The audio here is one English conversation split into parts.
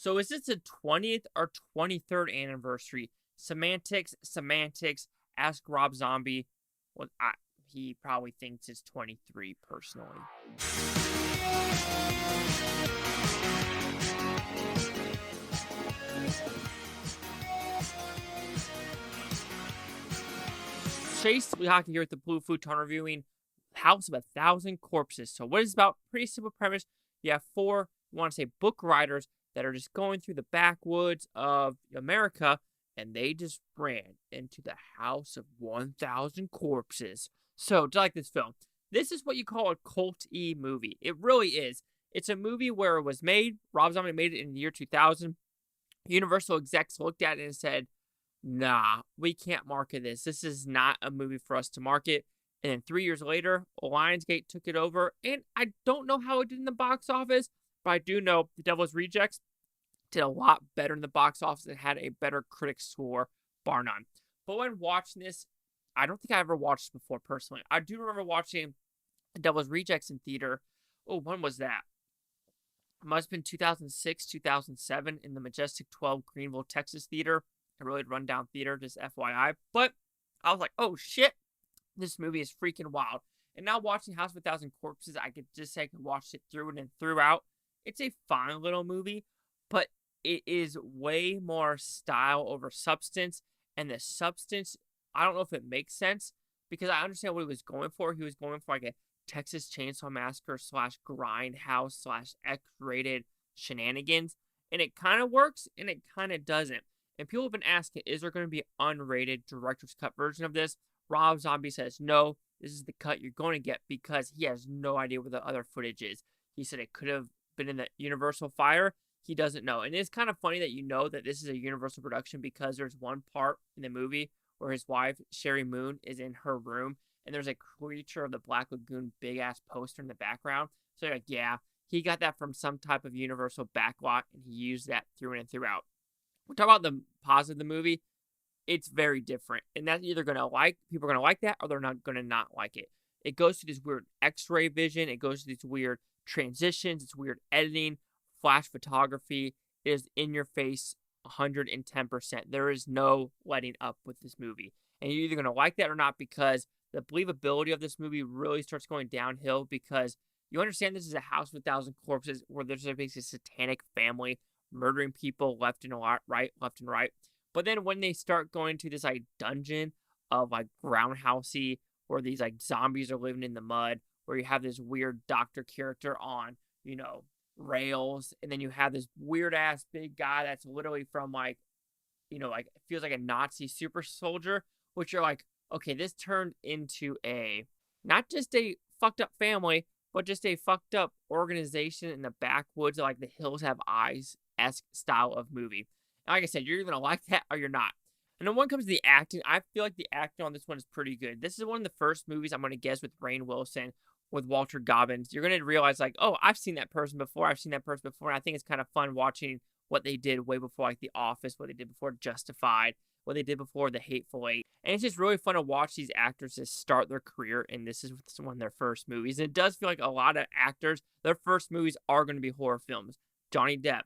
So is this the 20th or 23rd anniversary? Semantics, semantics. Ask Rob Zombie. Well, he probably thinks it's 23 personally. Chase Lehocky here with the Blue Futon reviewing House of 1,000 Corpses. So what is it about? Pretty simple premise. You have four, you want to say book writers that are just going through the backwoods of America, and they just ran into the House of 1,000 Corpses. So, do you like this film? This is what you call a cult-y movie. It really is. It's a movie where it was made. Rob Zombie made it in the year 2000. Universal execs looked at it and said, nah, we can't market this. This is not a movie for us to market. And then 3 years later, Lionsgate took it over. And I don't know how it did in the box office, but I do know The Devil's Rejects did a lot better in the box office and had a better critic score, bar none. But when watching this, I don't think I ever watched it before personally. I do remember watching The Devil's Rejects in theater. Oh, when was that? It must have been 2006, 2007 in the Majestic 12 Greenville, Texas theater. A really rundown theater, just FYI. But I was like, oh shit, this movie is freaking wild. And now watching House of 1,000 Corpses, I could just say I could watch it through and throughout. It's a fine little movie, but it is way more style over substance. And the substance, I don't know if it makes sense because I understand what he was going for. He was going for like a Texas Chainsaw Massacre / Grindhouse / X-rated shenanigans. And it kind of works and it kind of doesn't. And people have been asking, is there going to be an unrated director's cut version of this? Rob Zombie says, no, this is the cut you're going to get because he has no idea where the other footage is. He said it could have been in the Universal fire. He doesn't know. And it's kind of funny that you know that this is a Universal production because there's one part in the movie where his wife, Sheri Moon, is in her room and there's a Creature of the Black Lagoon big-ass poster in the background. So you're like, yeah, he got that from some type of Universal backlot and he used that through and throughout. We're talking about the positive of the movie. It's very different. And that's either going to like, people are going to like that or they're not going to not like it. It goes to this weird x-ray vision. It goes to these weird transitions. It's weird editing, flash photography. It is in your face 110%. There is no letting up with this movie. And you're either going to like that or not because the believability of this movie really starts going downhill because you understand this is a House of 1,000 Corpses where there's basically a satanic family murdering people left and right. But then when they start going to this like dungeon of like groundhousey where these like zombies are living in the mud, where you have this weird doctor character on, rails, and then you have this weird ass big guy that's literally from like, like it feels like a Nazi super soldier, which you're like, okay, this turned into a not just a fucked up family, but just a fucked up organization in the backwoods of like The Hills Have Eyes-esque style of movie. And like I said, you're either going to like that or you're not. And then when it comes to the acting, I feel like the acting on this one is pretty good. This is one of the first movies I'm going to guess with Rainn Wilson, with Walter Goggins. You're going to realize like, oh, I've seen that person before. And I think it's kind of fun watching what they did way before like The Office, what they did before Justified, what they did before The Hateful Eight. And it's just really fun to watch these actors just start their career, and this is one of their first movies. And it does feel like a lot of actors, their first movies are going to be horror films. Johnny Depp,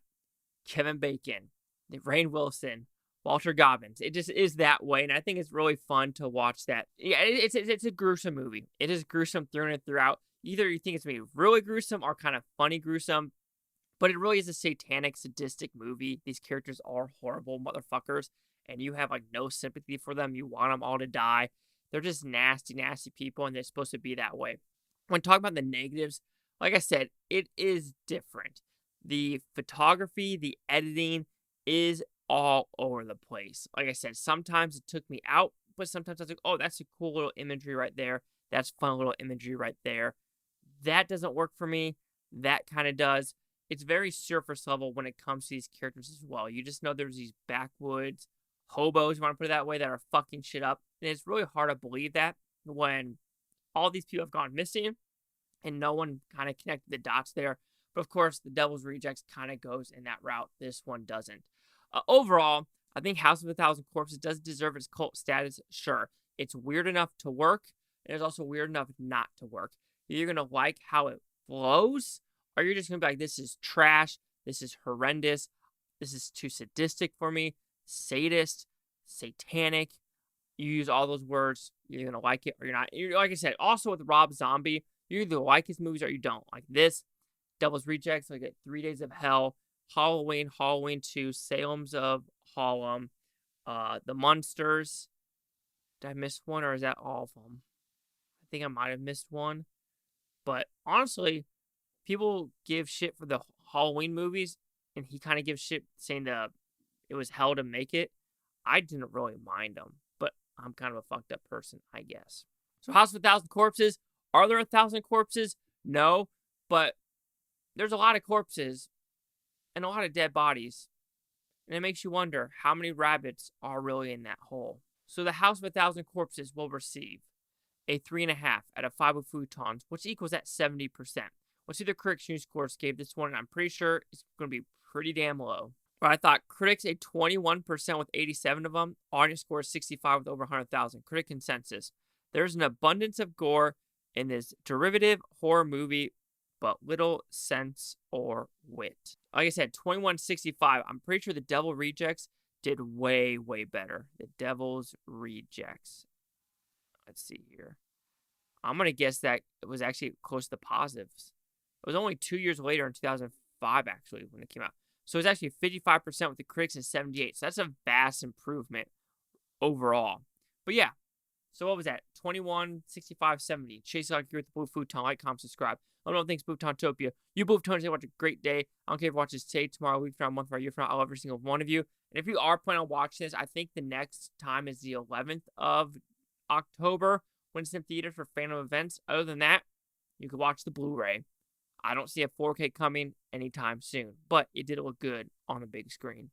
Kevin Bacon, Rainn Wilson, Walter Goggins. It just is that way, and I think it's really fun to watch that. Yeah, it's a gruesome movie. It is gruesome through and throughout. Either you think it's going to be really gruesome or kind of funny gruesome, but it really is a satanic, sadistic movie. These characters are horrible motherfuckers, and you have like no sympathy for them. You want them all to die. They're just nasty, nasty people, and they're supposed to be that way. When talking about the negatives, like I said, it is different. The photography, the editing is all over the place. Like I said, sometimes it took me out, but sometimes I was like, oh, that's a cool little imagery right there. That's fun little imagery right there. That doesn't work for me. That kind of does. It's very surface level when it comes to these characters as well. You just know there's these backwoods hobos, you want to put it that way, that are fucking shit up. And it's really hard to believe that when all these people have gone missing and no one kind of connected the dots there. But of course, The Devil's Rejects kind of goes in that route. This one doesn't. Overall, I think House of 1,000 Corpses does deserve its cult status. Sure, it's weird enough to work, and it's also weird enough not to work. You're going to like how it flows, or you're just going to be like, this is trash, this is horrendous, This is too sadistic for me. Sadist, satanic. You use all those words, you're going to like it or you're not. Like I said, also with Rob Zombie, you either like his movies or you don't. Like this, Devil's Rejects, like 3 Days of Hell, Halloween, Halloween 2, Salem's of Harlem, The Munsters. Did I miss one or is that all of them? I think I might have missed one. But honestly, people give shit for the Halloween movies, and he kind of gives shit saying it was hell to make it. I didn't really mind them, but I'm kind of a fucked up person, I guess. So House of a Thousand Corpses. Are there 1,000 corpses? No, but there's a lot of corpses and a lot of dead bodies. And it makes you wonder how many rabbits are really in that hole. So the House of a Thousand Corpses will receive a 3.5 out of 5 Futons, which equals at 70%. Let's see the critics' news scores gave this one, and I'm pretty sure it's going to be pretty damn low. But I thought critics a 21% with 87 of them. Audience score 65 with over 100,000. Critic consensus. There's an abundance of gore in this derivative horror movie, but little sense or wit. Like I said, 2165. I'm pretty sure the Devil Rejects did way, way better. The Devil's Rejects. Let's see here. I'm going to guess that it was actually close to the positives. It was only 2 years later in 2005, actually, when it came out. So it's actually 55% with the critics and 78. So that's a vast improvement overall. But yeah. So what was that? 21, 65, 70. Chase out here with the Blue Futon. Like, comment, subscribe. Let me know what thanks, Futontopia. You Blue Futons, have a great day. I don't care if you watch this today, tomorrow, week from now, month from now, year from now. I love every single one of you. And if you are planning on watching this, I think the next time is the 11th of October when it's in theaters for Phantom Events. Other than that, you can watch the Blu-ray. I don't see a 4K coming anytime soon, but it did look good on a big screen.